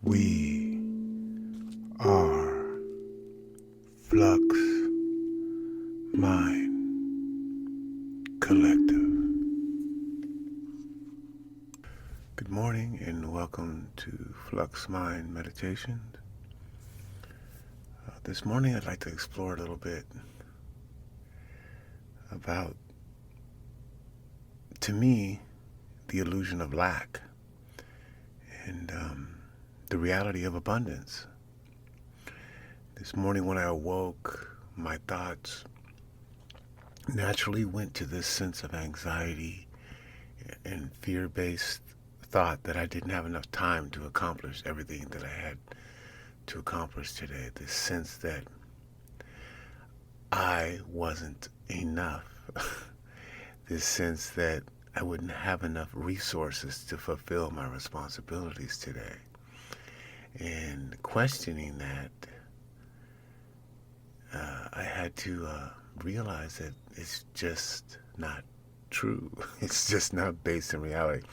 We are Flux Mind Collective. Good morning and welcome to Flux Mind Meditations. This morning I'd like to explore a little bit about, to me, the illusion of lack and the reality of abundance. This morning when I awoke, my thoughts naturally went to this sense of anxiety and fear-based thought that I didn't have enough time to accomplish everything that I had to accomplish today. This sense that I wasn't enough. This sense that I wouldn't have enough resources to fulfill my responsibilities today. And questioning that, I had to realize that it's just not true. It's just not based in reality.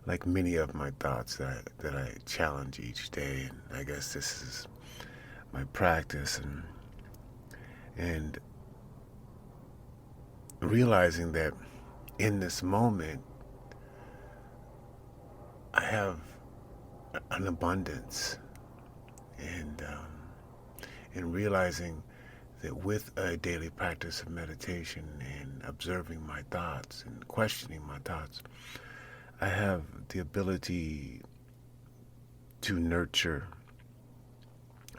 Like many of my thoughts that I challenge each day, and I guess this is my practice, and realizing that in this moment I have an abundance, and realizing that with a daily practice of meditation and observing my thoughts and questioning my thoughts, I have the ability to nurture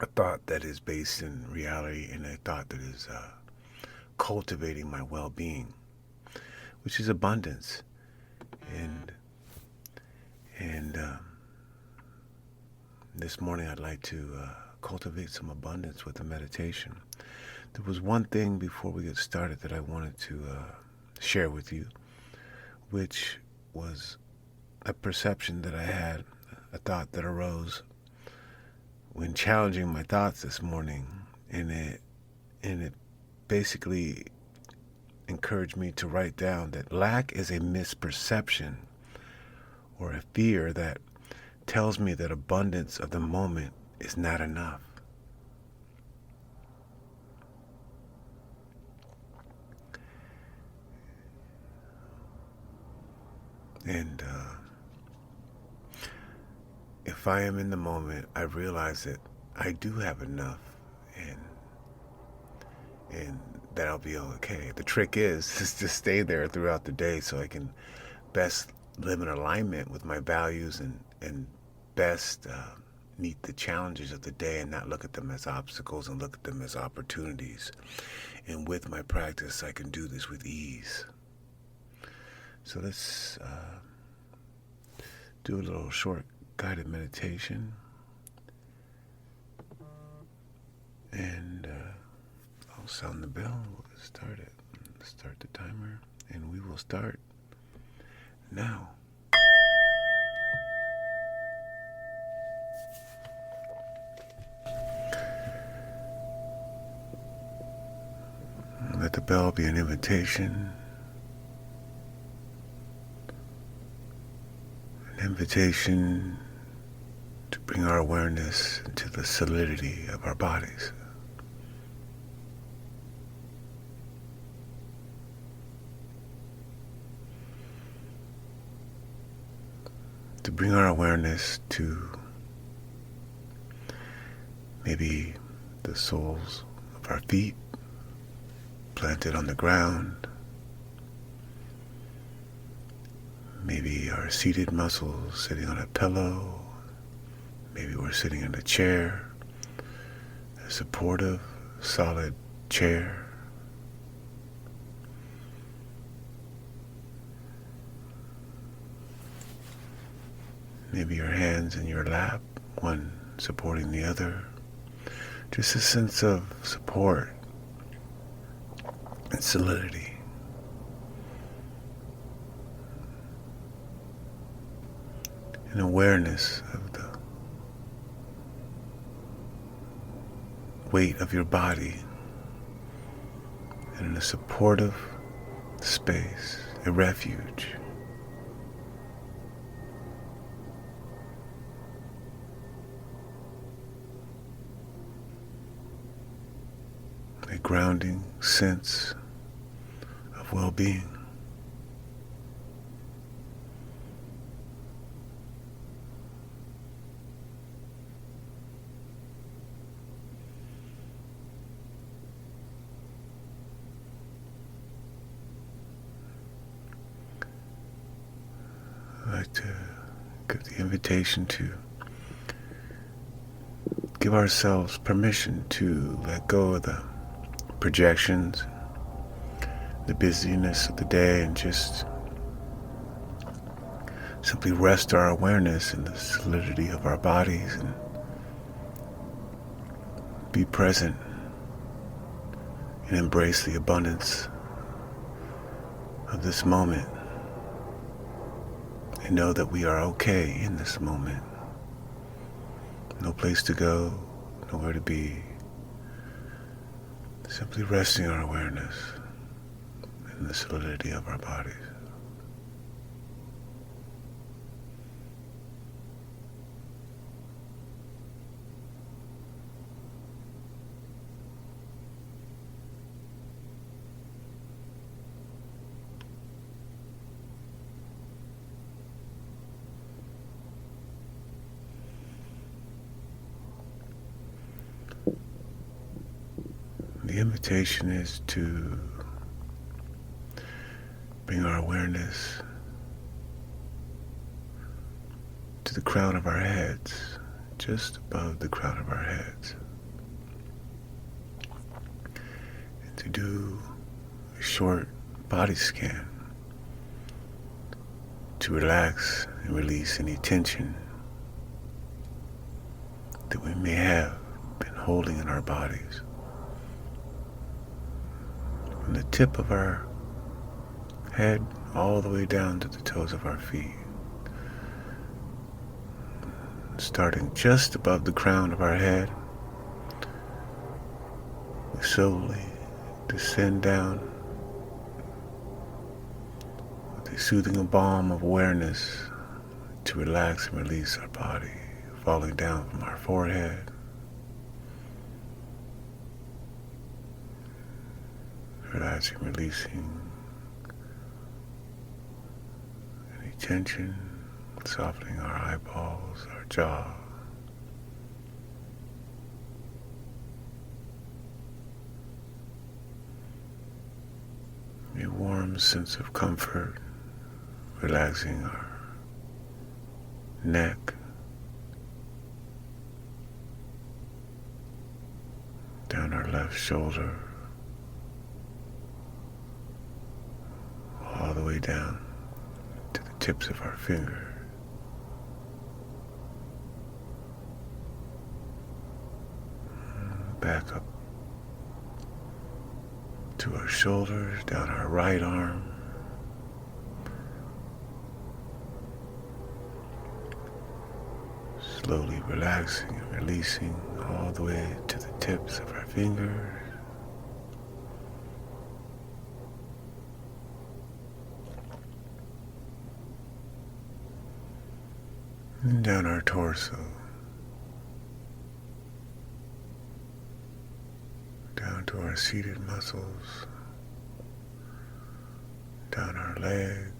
a thought that is based in reality and a thought that is cultivating my well-being, which is abundance. And this morning I'd like to cultivate some abundance with the meditation. There was one thing before we get started that I wanted to share with you, which was a perception that I had, a thought that arose when challenging my thoughts this morning, and it basically encouraged me to write down that lack is a misperception or a fear that tells me that abundance of the moment is not enough. And if I am in the moment, I realize that I do have enough, and that I'll be okay. The trick is to stay there throughout the day so I can best live in alignment with my values and best meet the challenges of the day and not look at them as obstacles and look at them as opportunities. And with my practice, I can do this with ease. So let's do a little short guided meditation, and I'll sound the bell. We'll get started. Start the timer, and we will start now. Let the bell be an invitation. An invitation to bring our awareness to the solidity of our bodies. To bring our awareness to maybe the soles of our feet planted on the ground, maybe our seated muscles sitting on a pillow, maybe we're sitting in a chair, a supportive, solid chair. Maybe your hands in your lap, one supporting the other. Just a sense of support and solidity. An awareness of the weight of your body and in a supportive space, a refuge. grounding sense of well-being. I'd like to give the invitation to give ourselves permission to let go of the projections, the busyness of the day, and just simply rest our awareness in the solidity of our bodies and be present and embrace the abundance of this moment and know that we are okay in this moment. No place to go, nowhere to be. Simply resting our awareness in the solidity of our bodies. The invitation is to bring our awareness to the crown of our heads, just above the crown of our heads, and to do a short body scan to relax and release any tension that we may have been holding in our bodies. From the tip of our head all the way down to the toes of our feet. Starting just above the crown of our head, we slowly descend down with a soothing balm of awareness to relax and release our body, falling down from our forehead, relaxing, releasing any tension, softening our eyeballs, our jaw. A warm sense of comfort, relaxing our neck, down our left shoulder, all the way down to the tips of our fingers. Back up to our shoulders, down our right arm, slowly relaxing and releasing all the way to the tips of our fingers. And down our torso, down to our seated muscles, down our legs,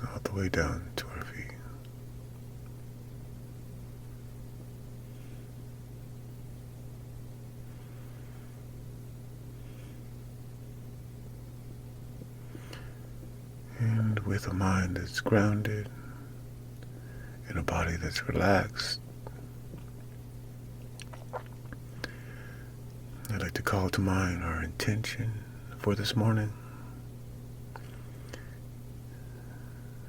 all the way down to our feet. And with a mind that's grounded and a body that's relaxed, I'd like to call to mind our intention for this morning.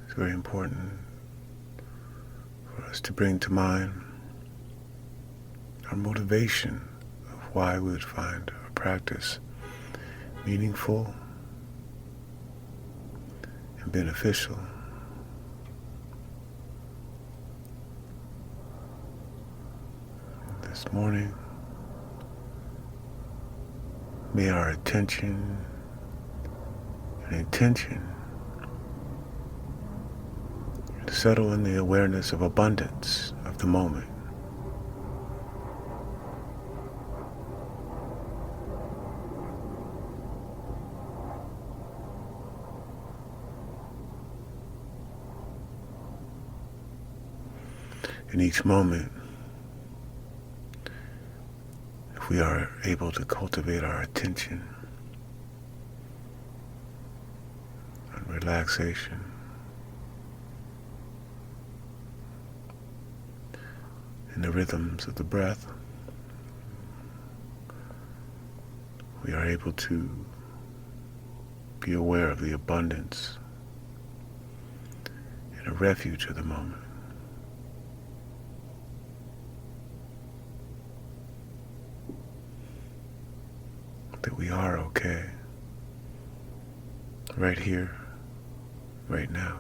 It's very important for us to bring to mind our motivation of why we would find our practice meaningful and beneficial. This morning, may our attention and intention to settle in the awareness of abundance of the moment. In each moment, if we are able to cultivate our attention and relaxation, in the rhythms of the breath, we are able to be aware of the abundance and a refuge of the moment. That we are okay, right here, right now.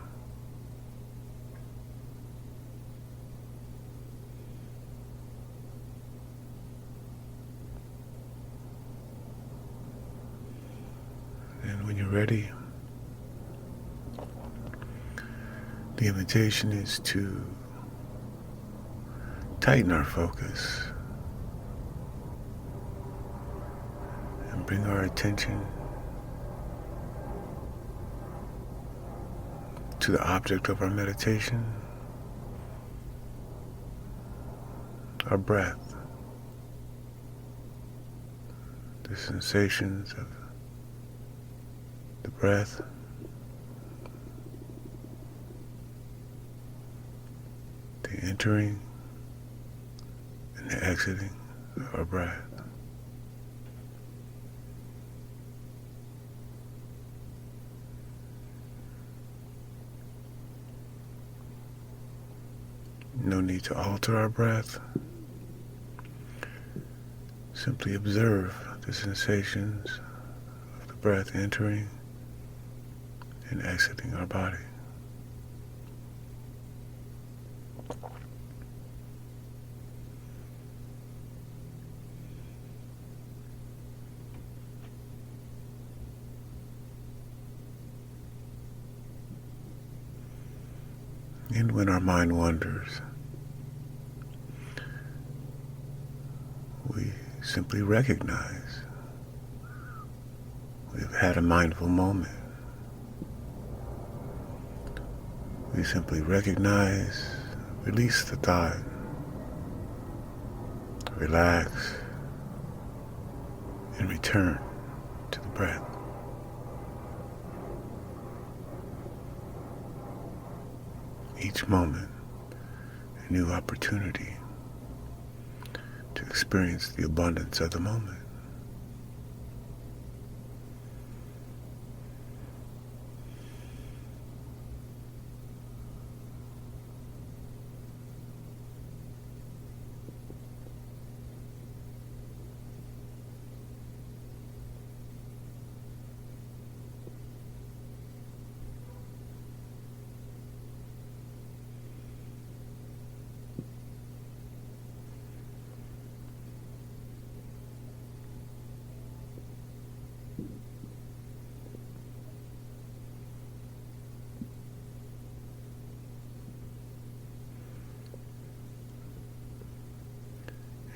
And when you're ready, the invitation is to tighten our focus and bring our attention to the object of our meditation, our breath, the sensations of the breath, the entering and the exiting of our breath. No need to alter our breath. Simply observe the sensations of the breath entering and exiting our body. And when our mind wanders, we simply recognize we've had a mindful moment. We simply recognize, release the thought, relax, and return to the breath. Each moment, a new opportunity to experience the abundance of the moment.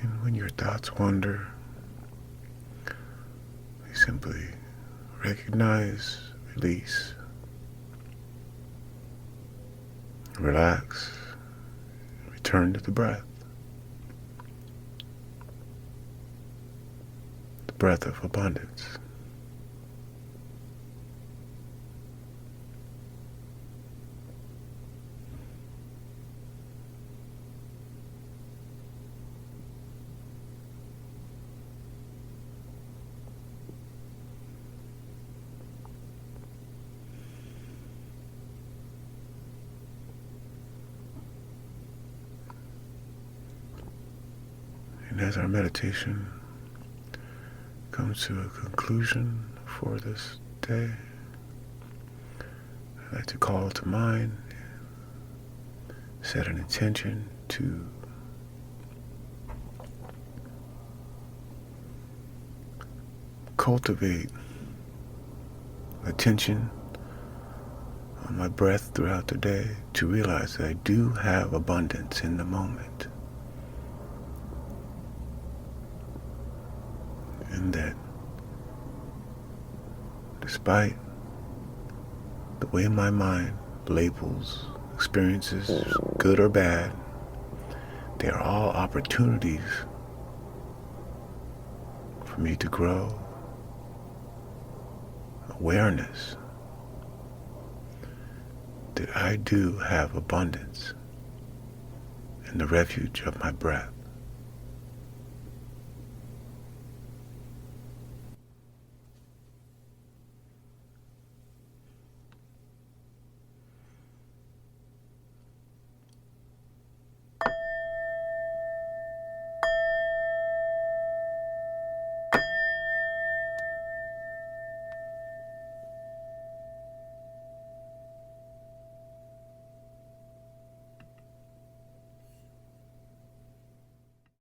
And when your thoughts wander, you simply recognize, release, relax, return to the breath. The breath of abundance. And as our meditation comes to a conclusion for this day, I'd like to call to mind, set an intention to cultivate attention on my breath throughout the day to realize that I do have abundance in the moment. And that despite the way my mind labels experiences, good or bad, they are all opportunities for me to grow awareness that I do have abundance in the refuge of my breath.